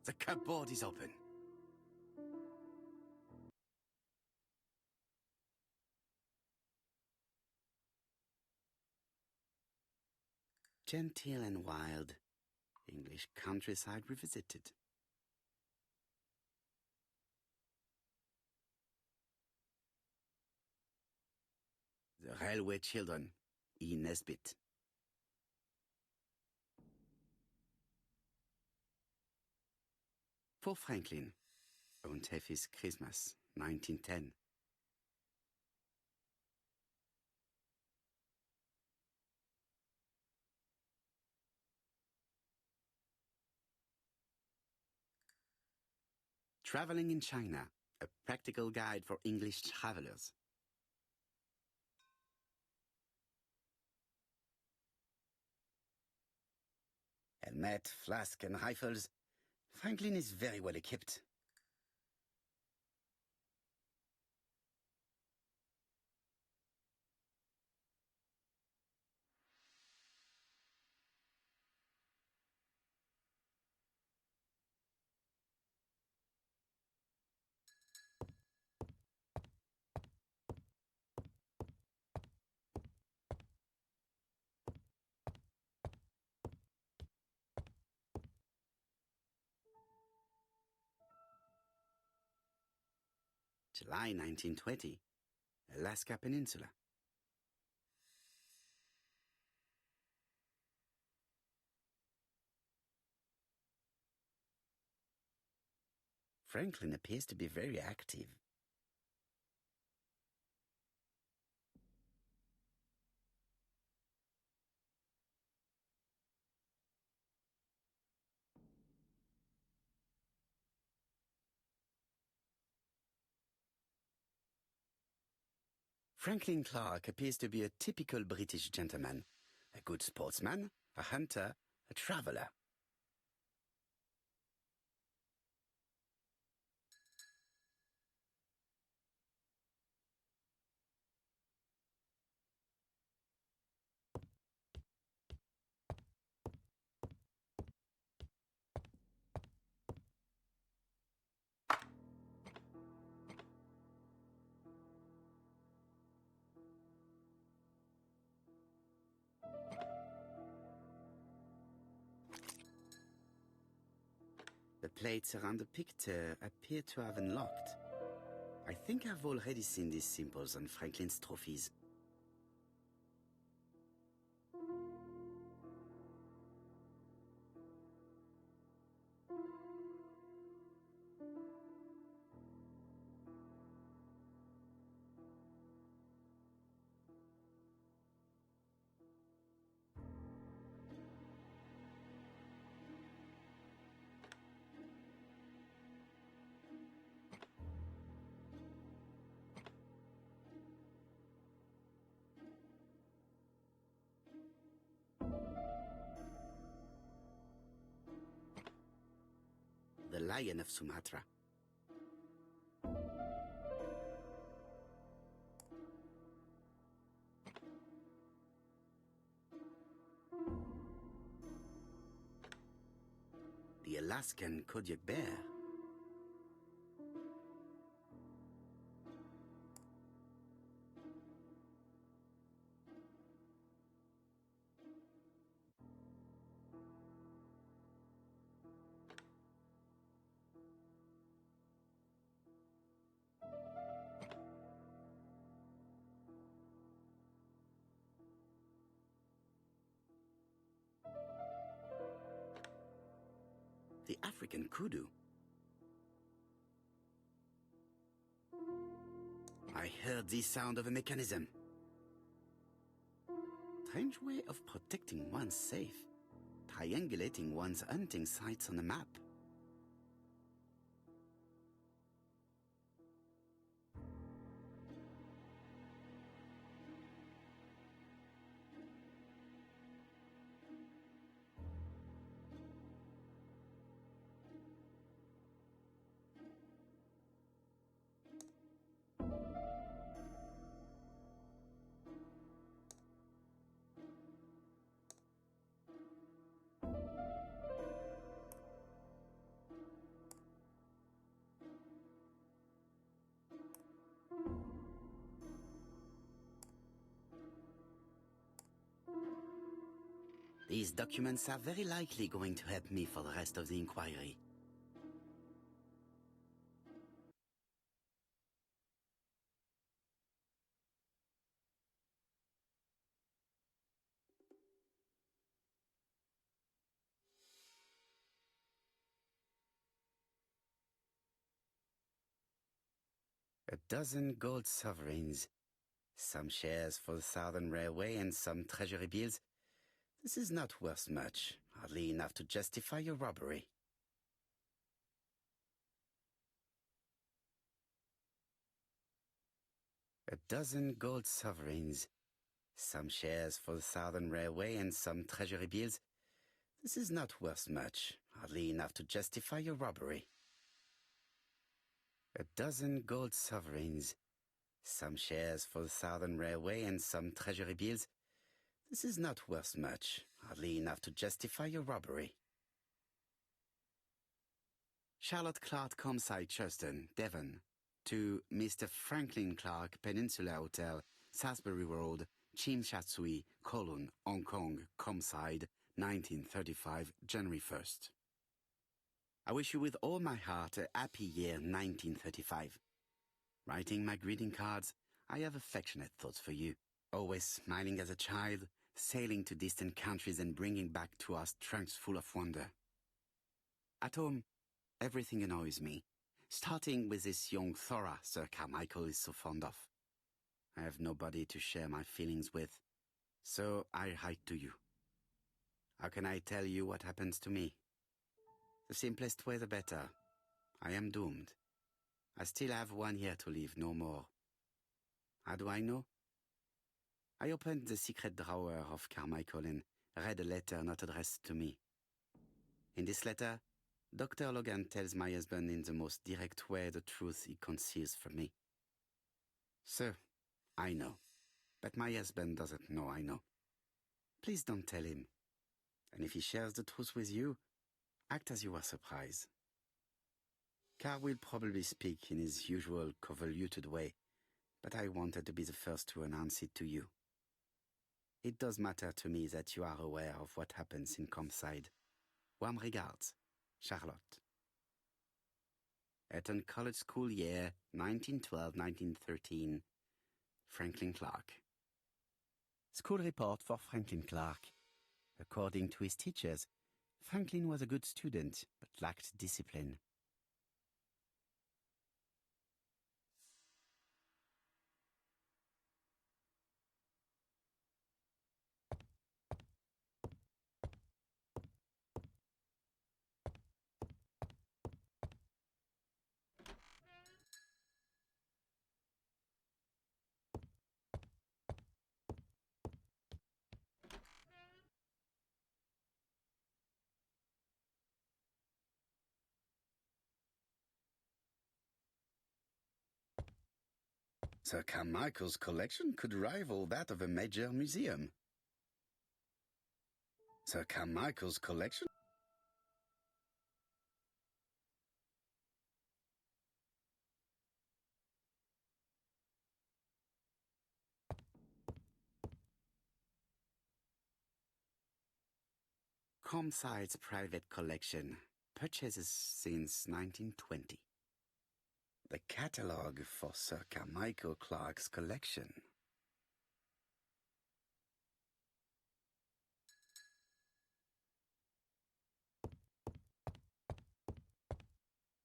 The cupboard is open. Genteel and wild, English countryside revisited. The Railway Children, E. Nesbit. For Franklin, Und Effie's Christmas, 1910. Traveling in China, a practical guide for English travelers. Helmet, flask, and rifles. Franklin is very well equipped. July 1920, Alaska Peninsula. Franklin appears to be very active. Franklin Clark appears to be a typical British gentleman, a good sportsman, a hunter, a traveler. The plates around the picture appear to have unlocked. I think I've already seen these symbols on Franklin's trophies. The Lion of Sumatra. The Alaskan Kodiak Bear. The African kudu. I heard the sound of a mechanism. Strange way of protecting one's safe. Triangulating one's hunting sites on a map. These documents are very likely going to help me for the rest of the inquiry. A dozen gold sovereigns, some shares for the Southern Railway and some treasury bills. This is not worth much, hardly enough to justify a robbery. A dozen gold sovereigns, some shares for the Southern Railway and some treasury bills. This is not worth much, hardly enough to justify a robbery. A dozen gold sovereigns, some shares for the Southern Railway and some treasury bills. This is not worth much, hardly enough to justify a robbery. Charlotte Clark, Comside, Churston, Devon. To Mr. Franklin Clark, Peninsula Hotel, Salisbury Road, Chim Sha Tsui, Kowloon, Hong Kong, Comside, 1935, January 1st. I wish you with all my heart a happy year 1935. Writing my greeting cards, I have affectionate thoughts for you. Always smiling as a child, sailing to distant countries and bringing back to us trunks full of wonder. At home, everything annoys me, starting with this young Thora Sir Carmichael is so fond of. I have nobody to share my feelings with, so I write to you. How can I tell you what happens to me? The simplest way the better. I am doomed. I still have 1 year to live, no more. How do I know? I opened the secret drawer of Carmichael and read a letter not addressed to me. In this letter, Dr. Logan tells my husband in the most direct way the truth he conceals from me. Sir, I know, but my husband doesn't know I know. Please don't tell him. And if he shares the truth with you, act as you are surprised. Carl will probably speak in his usual convoluted way, but I wanted to be the first to announce it to you. It does matter to me that you are aware of what happens in Comside. Warm regards, Charlotte. Eton College School Year 1912-1913, Franklin Clark. School report for Franklin Clark. According to his teachers, Franklin was a good student, but lacked discipline. Sir Carmichael's collection could rival that of a major museum. Sir Carmichael's collection? Comside's private collection, purchases since 1920. The catalogue for Sir Carmichael Clark's collection.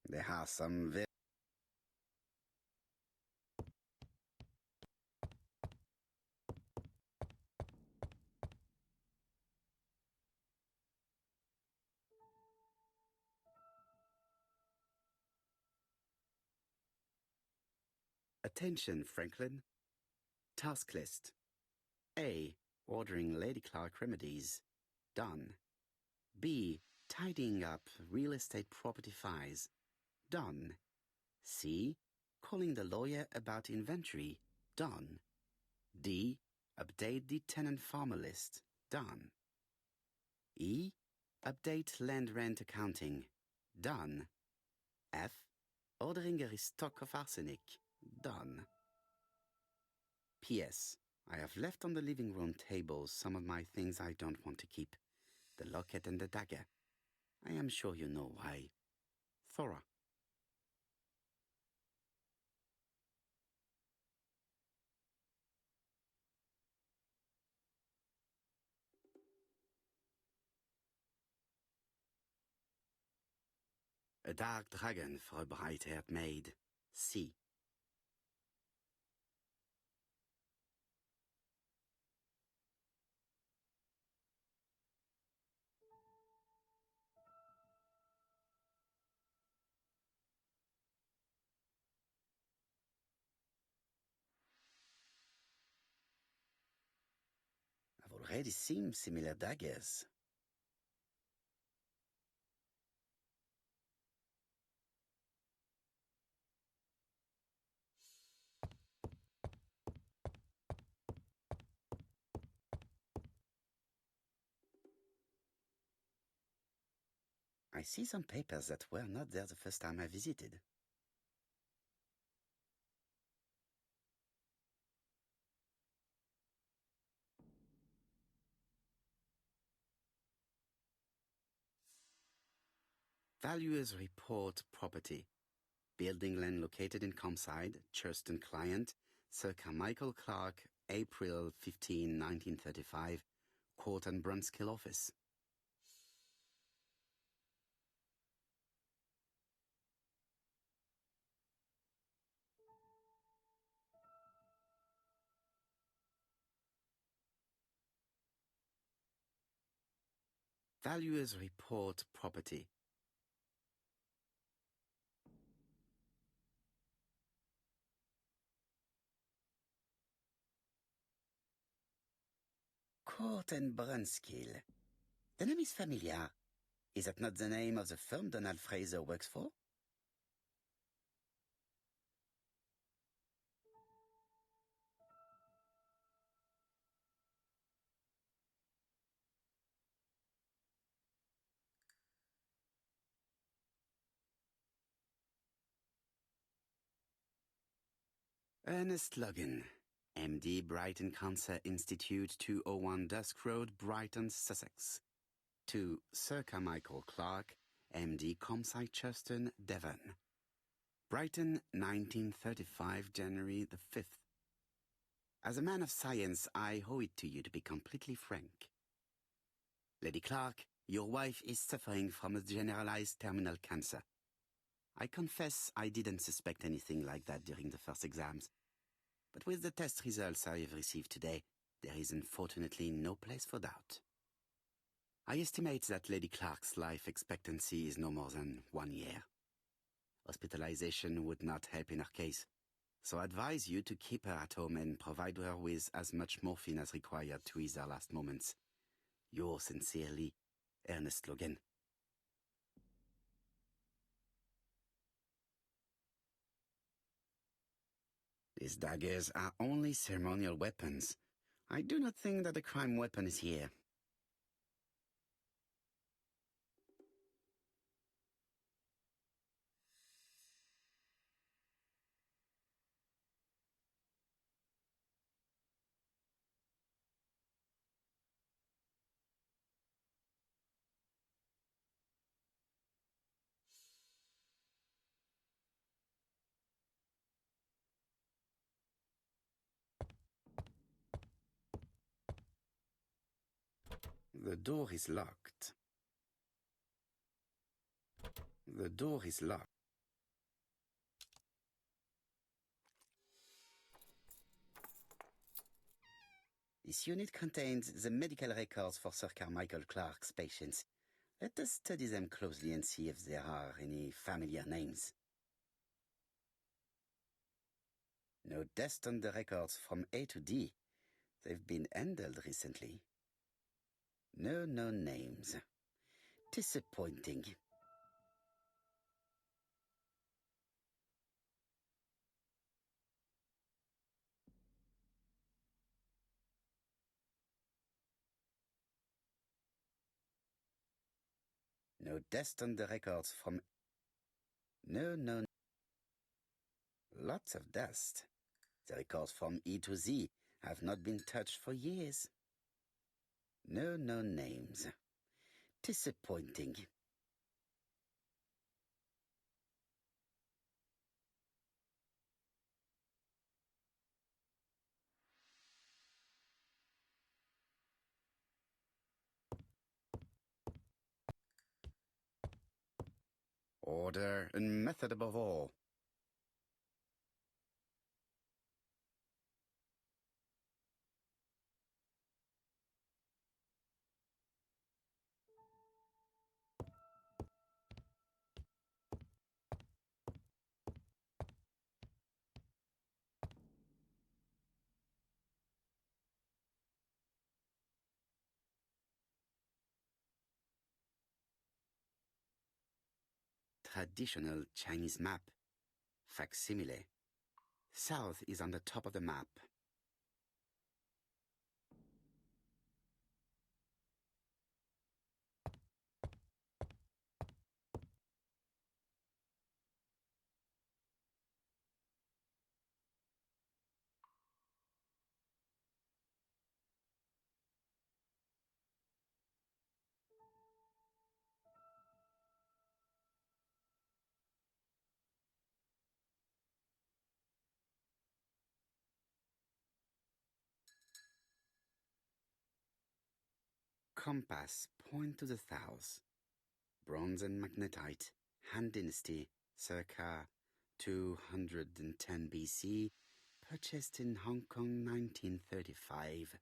There are some very Attention, Franklin. Task list. A. Ordering Lady Clark remedies. Done. B. Tidying up real estate property files. Done. C. Calling the lawyer about inventory. Done. D. Update the tenant-farmer list. Done. E. Update land rent accounting. Done. F. Ordering a restock of arsenic. Done. P.S. I have left on the living room table some of my things I don't want to keep. the locket and the dagger. I am sure you know why. Thora. A dark dragon for a bright-haired maid. C. I've already seen similar daggers. I see some papers that were not there the first time I visited. Valuers report property. Building land located in Comside, Churston client, Sir Carmichael Clark, April 15, 1935, Court and Brunskill office. Valuers report property. Court and Brunskill. The name is familiar. Is that not the name of the firm Donald Fraser works for? Ernest Logan, MD, Brighton Cancer Institute, 201 Dusk Road, Brighton, Sussex. To Sir Carmichael Clark, MD, Comside, Churston, Devon. Brighton, 1935, January the 5th. As a man of science, I owe it to you to be completely frank. Lady Clark, your wife is suffering from a generalized terminal cancer. I confess I didn't suspect anything like that during the first exams. But with the test results I have received today, there is unfortunately no place for doubt. I estimate that Lady Clark's life expectancy is no more than 1 year. Hospitalization would not help in her case, so I advise you to keep her at home and provide her with as much morphine as required to ease her last moments. Yours sincerely, Ernest Logan. These daggers are only ceremonial weapons. I do not think that the crime weapon is here. The door is locked. The door is locked. This unit contains the medical records for Sir Carmichael Clark's patients. Let us study them closely and see if there are any familiar names. No dust on the records from A to D. They've been handled recently. No known names. Disappointing. No dust on the records from... No known... Lots of dust. The records from E to Z have not been touched for years. No known names. Disappointing. Order and method above all. Traditional Chinese map. Facsimile. South is on the top of the map. Compass point to the south. Bronze and magnetite. Han Dynasty, circa 210 BC. Purchased in Hong Kong 1935.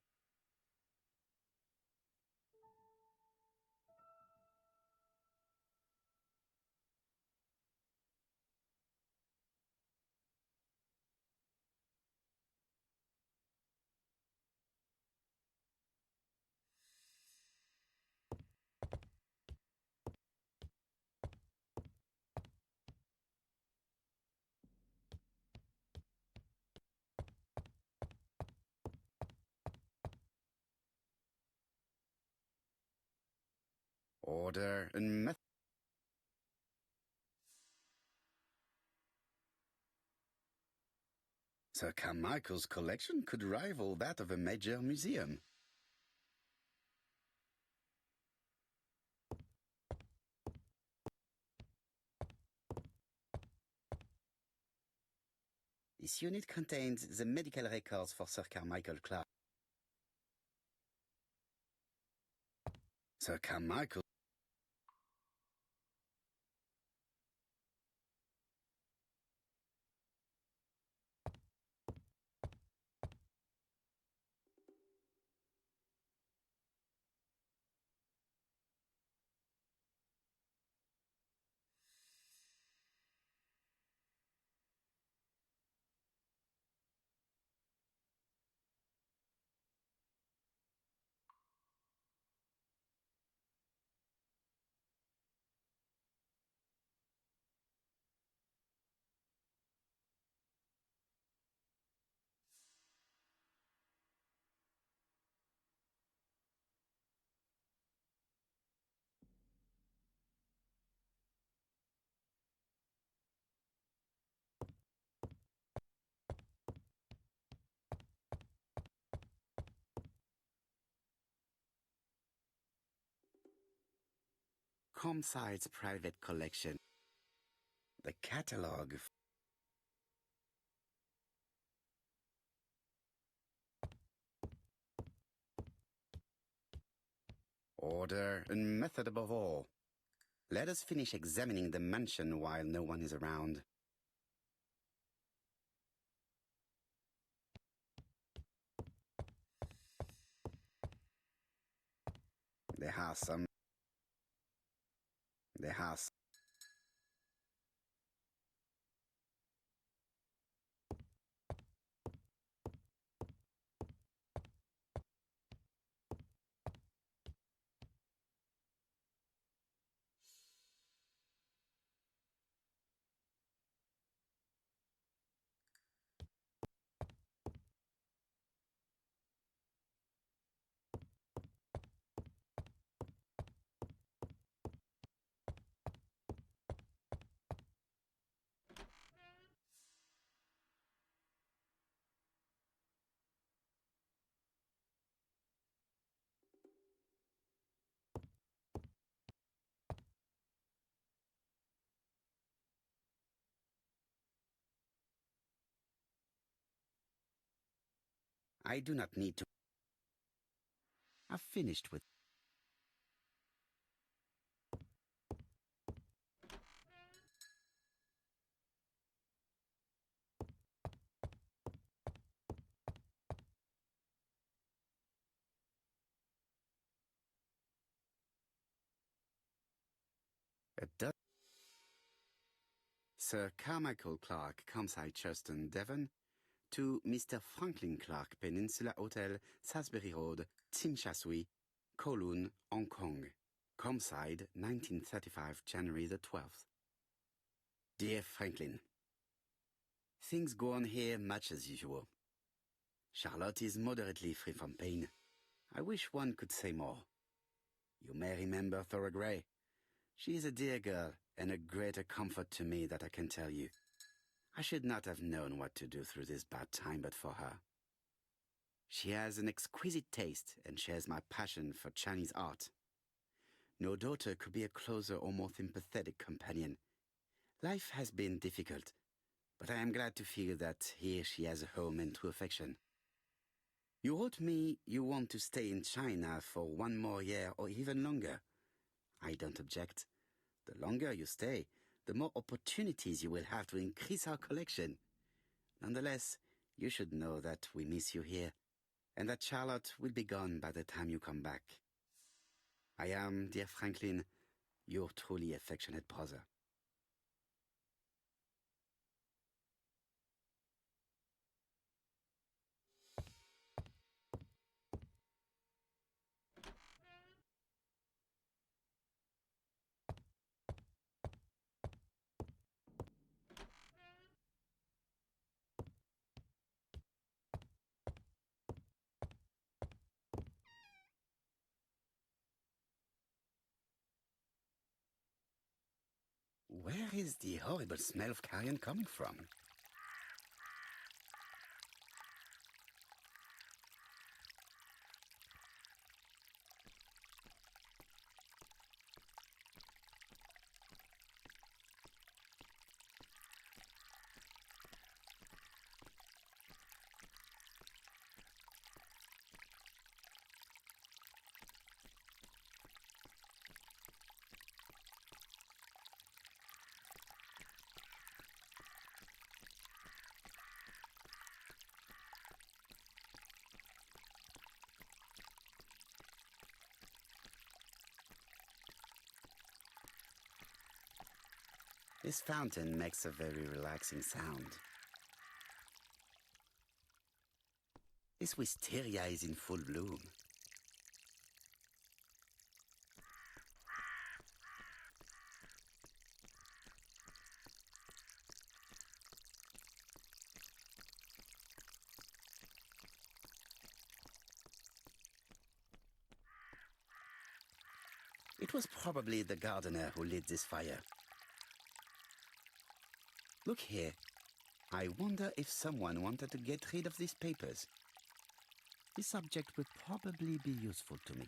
Order and method. Sir Carmichael's collection could rival that of a major museum. This unit contains the medical records for Sir Carmichael Clark. Sir Carmichael. Comside's private collection. The catalogue. Order and method above all. Let us finish examining the mansion while no one is around. There are some. I do not need to. I've finished with. Sir Carmichael Clark, Campsite Churton, Devon, to Mr. Franklin Clark, Peninsula Hotel, Salisbury Road, Tsim Sha Tsui, Kowloon, Hong Kong. Campsite, 1935, January the 12th. Dear Franklin, things go on here much as usual. Charlotte is moderately free from pain. I wish one could say more. You may remember Thora Gray. She is a dear girl, and a greater comfort to me that I can tell you. I should not have known what to do through this bad time but for her. She has an exquisite taste and shares my passion for Chinese art. No daughter could be a closer or more sympathetic companion. Life has been difficult, but I am glad to feel that here she has a home and true affection. You wrote me you want to stay in China for 1 more year or even longer. I don't object. The longer you stay, the more opportunities you will have to increase our collection. Nonetheless, you should know that we miss you here, and that Charlotte will be gone by the time you come back. I am, dear Franklin, your truly affectionate brother. Where is the horrible smell of carrion coming from? This fountain makes a very relaxing sound. This wisteria is in full bloom. It was probably the gardener who lit this fire. Look here. I wonder if someone wanted to get rid of these papers. This object will probably be useful to me.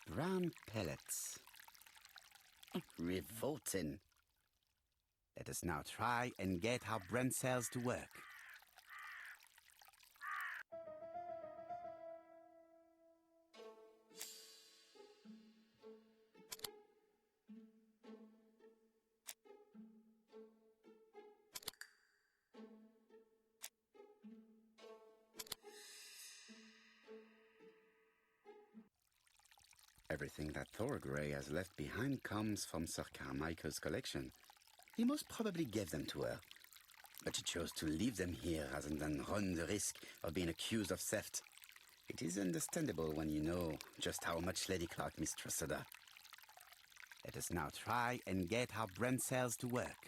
Brown pellets. Revolting. Let us now try and get our brain cells to work. Everything that Thora Gray has left behind comes from Sir Carmichael's collection. He most probably gave them to her, but she chose to leave them here rather than run the risk of being accused of theft. It is understandable when you know just how much Lady Clark mistrusted her. Let us now try and get our brain cells to work.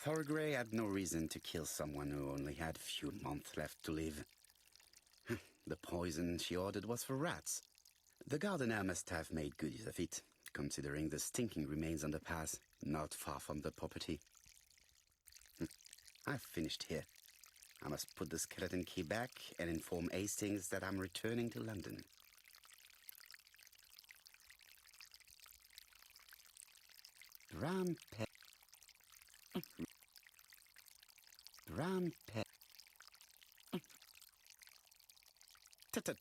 Thorgray had no reason to kill someone who only had a few months left to live. The poison she ordered was for rats. The gardener must have made good use of it, considering the stinking remains on the path, not far from the property. I've finished here. I must put the skeleton key back and inform Hastings that I'm returning to London. Brown pet. Tut-tut.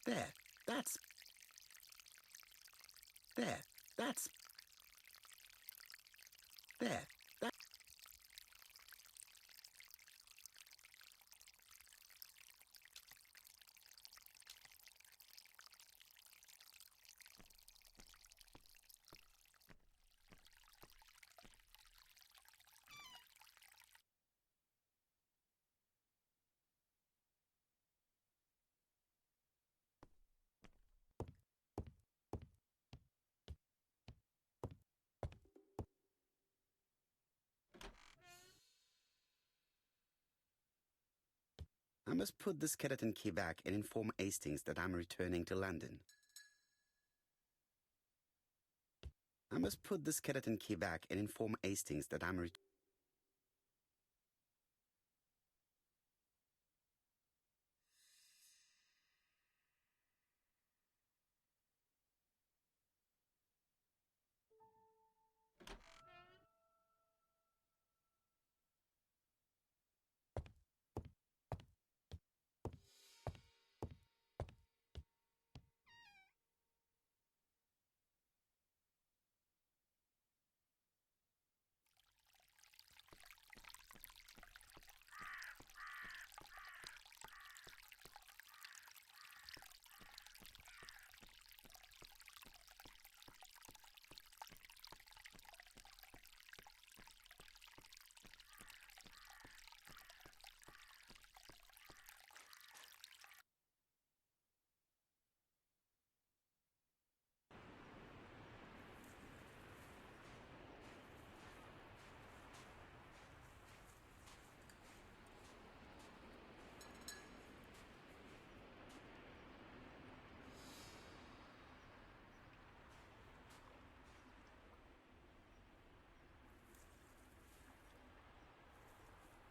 There, that's... There, that's... There, that... I must put the skeleton key back and inform Hastings that I'm returning to London. I must put the skeleton key back and inform Hastings that I'm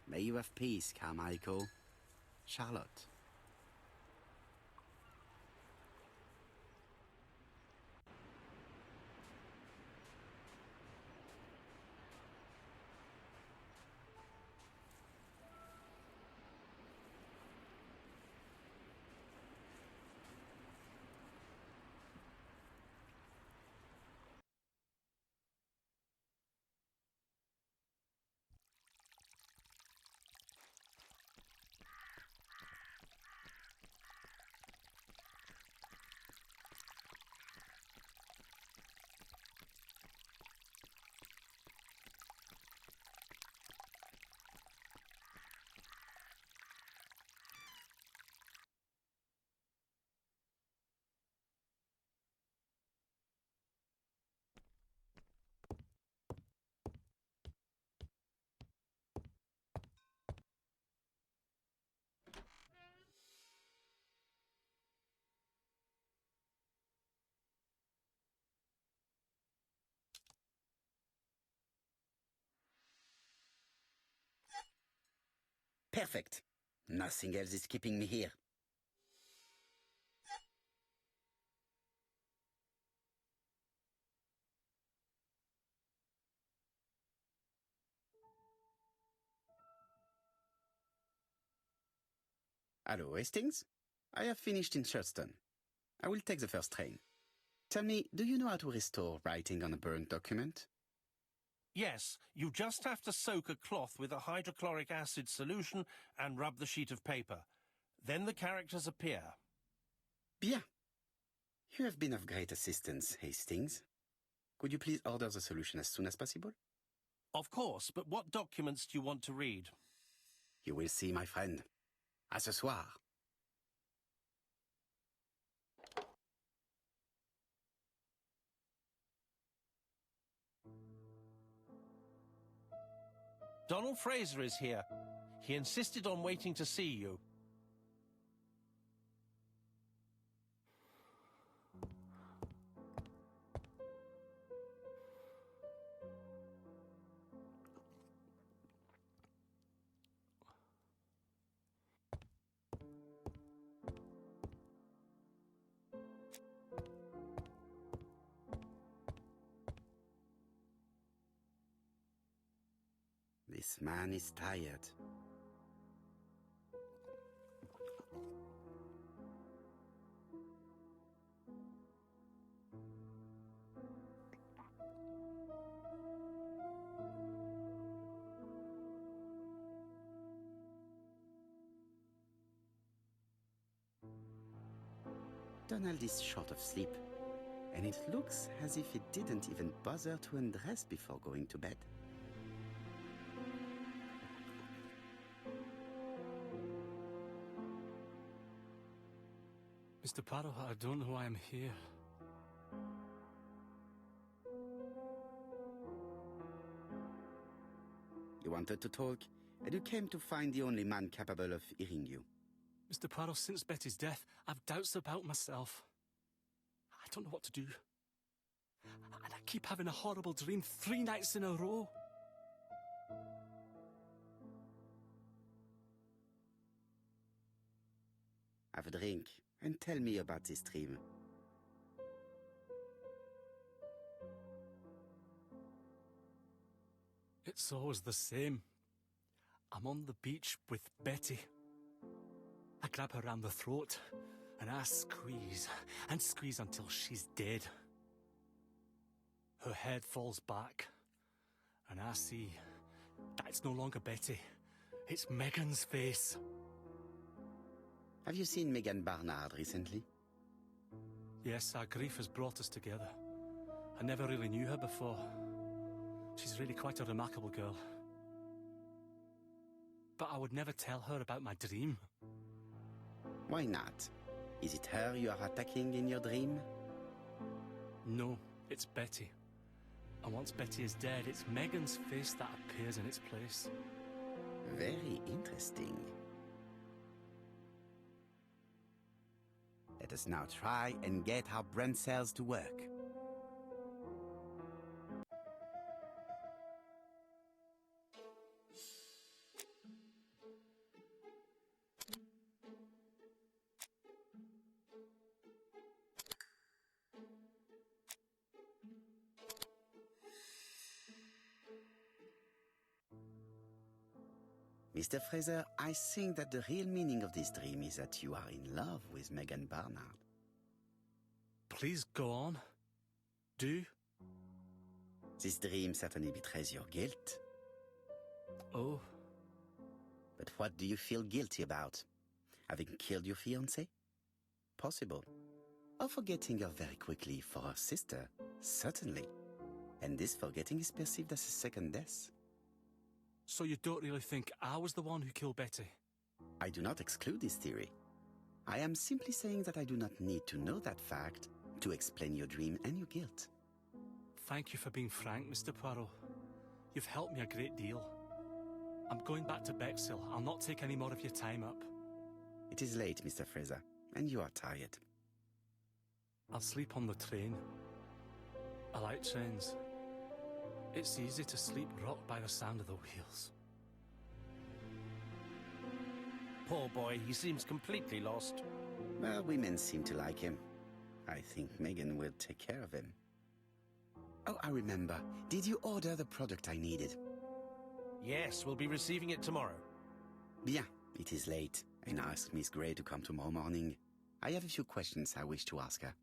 May you have peace, Carmichael. Charlotte. Perfect. Nothing else is keeping me here. Hello, Hastings? I have finished in Sherdston. I will take the first train. Tell me, do you know how to restore writing on a burnt document? Yes, you just have to soak a cloth with a hydrochloric acid solution and rub the sheet of paper. Then the characters appear. Bien. You have been of great assistance, Hastings. Could you please order the solution as soon as possible? Of course, but what documents do you want to read? You will see, my friend. À ce soir. Donald Fraser is here. He insisted on waiting to see you. This man is tired. Donald is short of sleep, and it looks as if he didn't even bother to undress before going to bed. Mr. Poirot, I don't know why I'm here. You wanted to talk, and you came to find the only man capable of hearing you. Mr. Poirot, since Betty's death, I've doubts about myself. I don't know what to do. And I keep having a horrible dream 3 nights in a row. Have a drink and tell me about this dream. It's always the same. I'm on the beach with Betty. I grab her round the throat and I squeeze and squeeze until she's dead. Her head falls back and I see that it's no longer Betty. It's Megan's face. Have you seen Megan Barnard recently? Yes, our grief has brought us together. I never really knew her before. She's really quite a remarkable girl. But I would never tell her about my dream. Why not? Is it her you are attacking in your dream? No, it's Betty. And once Betty is dead, it's Megan's face that appears in its place. Very interesting. Let us now try and get our brain cells to work. Mr. Fraser, I think that the real meaning of this dream is that you are in love with Megan Barnard. Please go on. Do. This dream certainly betrays your guilt. Oh. But what do you feel guilty about? Having killed your fiancée? Possible. Or forgetting her very quickly for her sister? Certainly. And this forgetting is perceived as a second death. So you don't really think I was the one who killed Betty? I do not exclude this theory. I am simply saying that I do not need to know that fact to explain your dream and your guilt. Thank you for being frank, Mr. Poirot. You've helped me a great deal. I'm going back to Bexhill. I'll not take any more of your time up. It is late, Mr. Fraser, and you are tired. I'll sleep on the train. I like trains. It's easy to sleep rocked by the sound of the wheels. Poor boy, he seems completely lost. Well, women seem to like him. I think Megan will take care of him. Oh, I remember. Did you order the product I needed? Yes, we'll be receiving it tomorrow. Bien, it is late, and I asked Miss Gray to come tomorrow morning. I have a few questions I wish to ask her.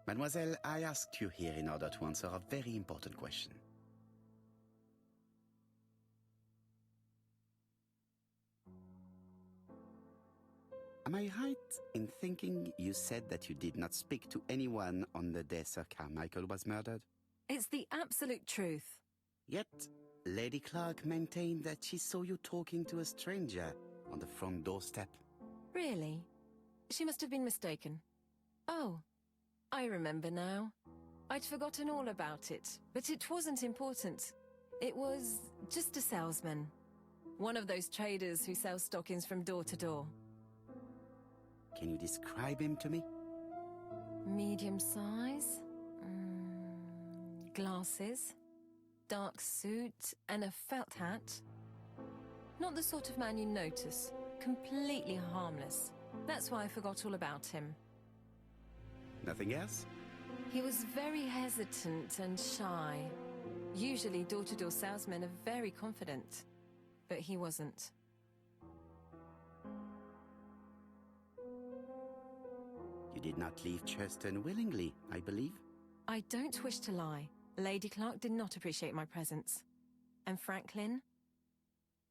Mademoiselle, I asked you here in order to answer a very important question. Am I right in thinking you said that you did not speak to anyone on the day Sir Carmichael was murdered? It's the absolute truth. Yet, Lady Clark maintained that she saw you talking to a stranger on the front doorstep. Really? She must have been mistaken. Oh, I remember now. I'd forgotten all about it, but it wasn't important. It was just a salesman. One of those traders who sell stockings from door to door. Can you describe him to me? Medium size, glasses, dark suit, and a felt hat. Not the sort of man you notice. Completely harmless. That's why I forgot all about him. Nothing else? He was very hesitant and shy. Usually door-to-door salesmen are very confident, but he wasn't. You did not leave Cheston willingly, I believe. I don't wish to lie. Lady Clark did not appreciate my presence. And Franklin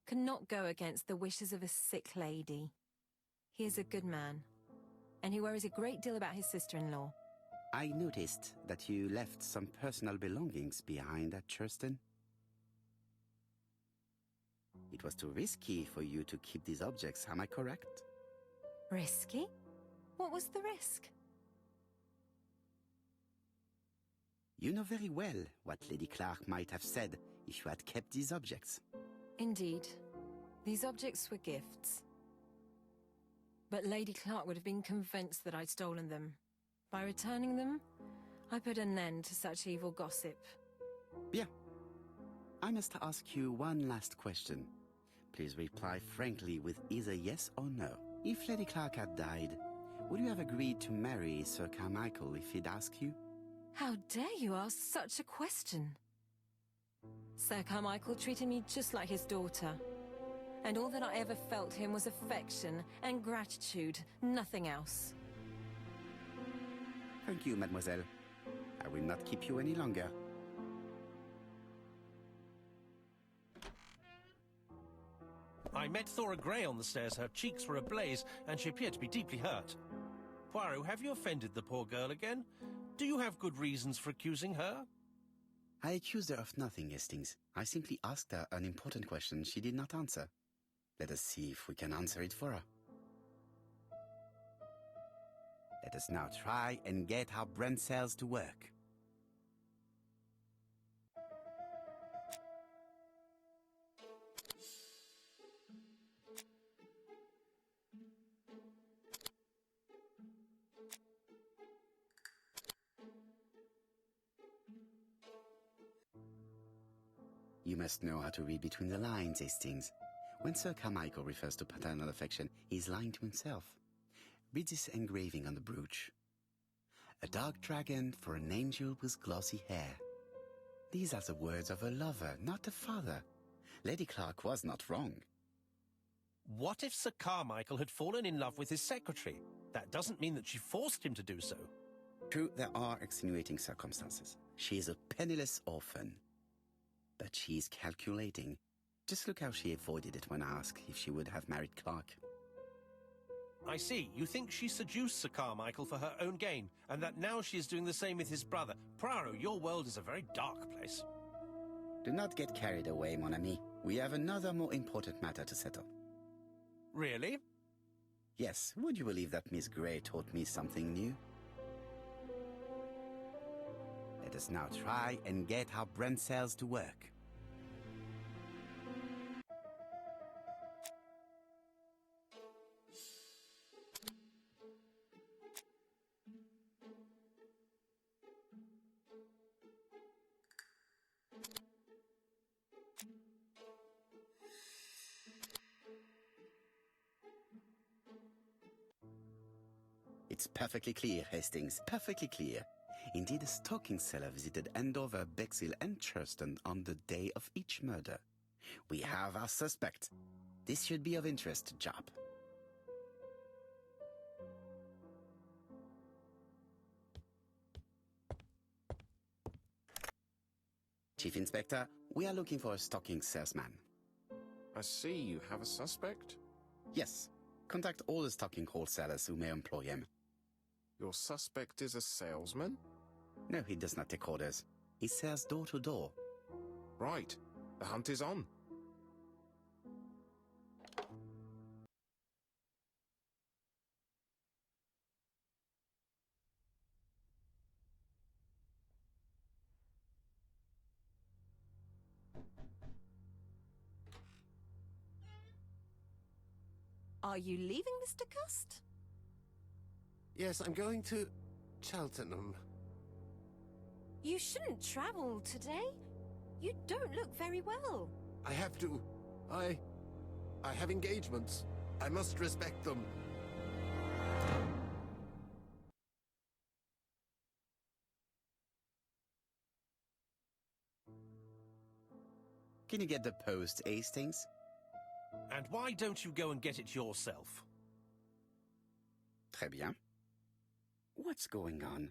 could not go against the wishes of a sick lady. He is a good man, and he worries a great deal about his sister-in-law. I noticed that you left some personal belongings behind at Cheston. It was too risky for you to keep these objects, am I correct? Risky? What was the risk? You know very well what Lady Clark might have said if you had kept these objects. Indeed. These objects were gifts. But Lady Clark would have been convinced that I'd stolen them. By returning them, I put an end to such evil gossip. Bien. I must ask you one last question. Please reply frankly with either yes or no. If Lady Clark had died, would you have agreed to marry Sir Carmichael if he'd asked you? How dare you ask such a question? Sir Carmichael treated me just like his daughter. And all that I ever felt him was affection and gratitude, nothing else. Thank you, mademoiselle. I will not keep you any longer. I met Thora Grey on the stairs. Her cheeks were ablaze, and she appeared to be deeply hurt. Poirot, have you offended the poor girl again? Do you have good reasons for accusing her? I accused her of nothing, Hastings. I simply asked her an important question she did not answer. Let us see if we can answer it for her. Let us now try and get our brain cells to work. You must know how to read between the lines, Hastings. When Sir Carmichael refers to paternal affection, he is lying to himself. Read this engraving on the brooch. A dark dragon for an angel with glossy hair. These are the words of a lover, not a father. Lady Clark was not wrong. What if Sir Carmichael had fallen in love with his secretary? That doesn't mean that she forced him to do so. True, there are extenuating circumstances. She is a penniless orphan. But she is calculating. Just look how she avoided it when asked if she would have married Clark. I see. You think she seduced Sir Carmichael for her own gain, and that now she is doing the same with his brother. Poirot, your world is a very dark place. Do not get carried away, mon ami. We have another more important matter to settle. Really? Yes, would you believe that Miss Grey taught me something new? Let us now try and get our brain cells to work. It's perfectly clear, Hastings, perfectly clear. Indeed, a stocking seller visited Andover, Bexhill and Churton on the day of each murder. We have our suspect. This should be of interest to Job. Chief Inspector, we are looking for a stocking salesman. I see you have a suspect. Yes. Contact all the stocking wholesalers who may employ him. Your suspect is a salesman? No, he does not take orders. He sells door to door. Right. The hunt is on. Are you leaving, Mr. Cust? Yes, I'm going to Cheltenham. You shouldn't travel today. You don't look very well. I have to. I have engagements. I must respect them. Can you get the post, Hastings? And why don't you go and get it yourself? Très bien. What's going on?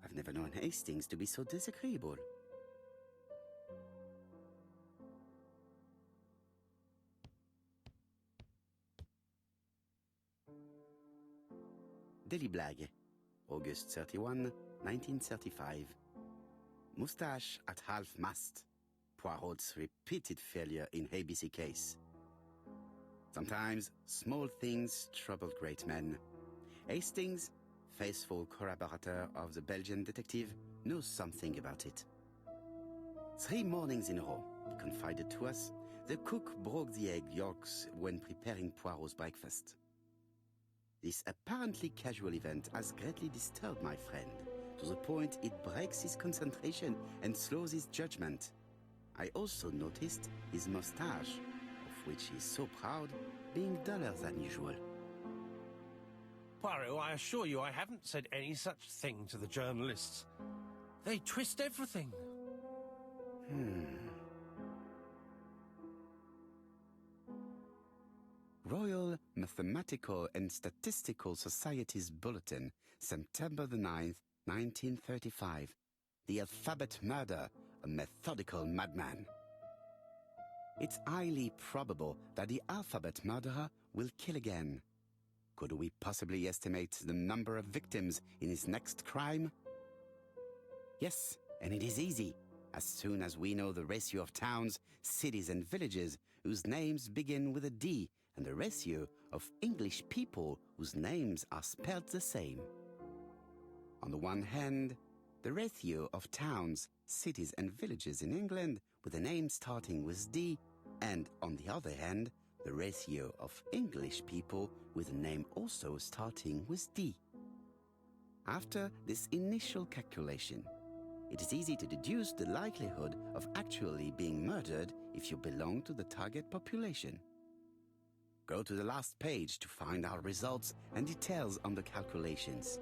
I've never known Hastings to be so disagreeable. Daily Blag, August 31, 1935. Moustache at half-mast. Poirot's repeated failure in ABC case. Sometimes small things trouble great men. Hastings, faithful collaborator of the Belgian detective, knows something about it. 3 mornings in a row, he confided to us, the cook broke the egg yolks when preparing Poirot's breakfast. This apparently casual event has greatly disturbed my friend, to the point it breaks his concentration and slows his judgment. I also noticed his mustache, of which he is so proud, being duller than usual. Poirot, I assure you I haven't said any such thing to the journalists. They twist everything. Royal Mathematical and Statistical Society's Bulletin, September the 9th, 1935. The Alphabet Murder, a methodical madman. It's highly probable that the alphabet murderer will kill again. Could we possibly estimate the number of victims in his next crime? Yes, and it is easy. As soon as we know the ratio of towns, cities and villages whose names begin with a D and the ratio of English people whose names are spelled the same. On the one hand, the ratio of towns, cities and villages in England with a name starting with D, and on the other hand, the ratio of English people with a name also starting with D. After this initial calculation, it is easy to deduce the likelihood of actually being murdered if you belong to the target population. Go to the last page to find our results and details on the calculations.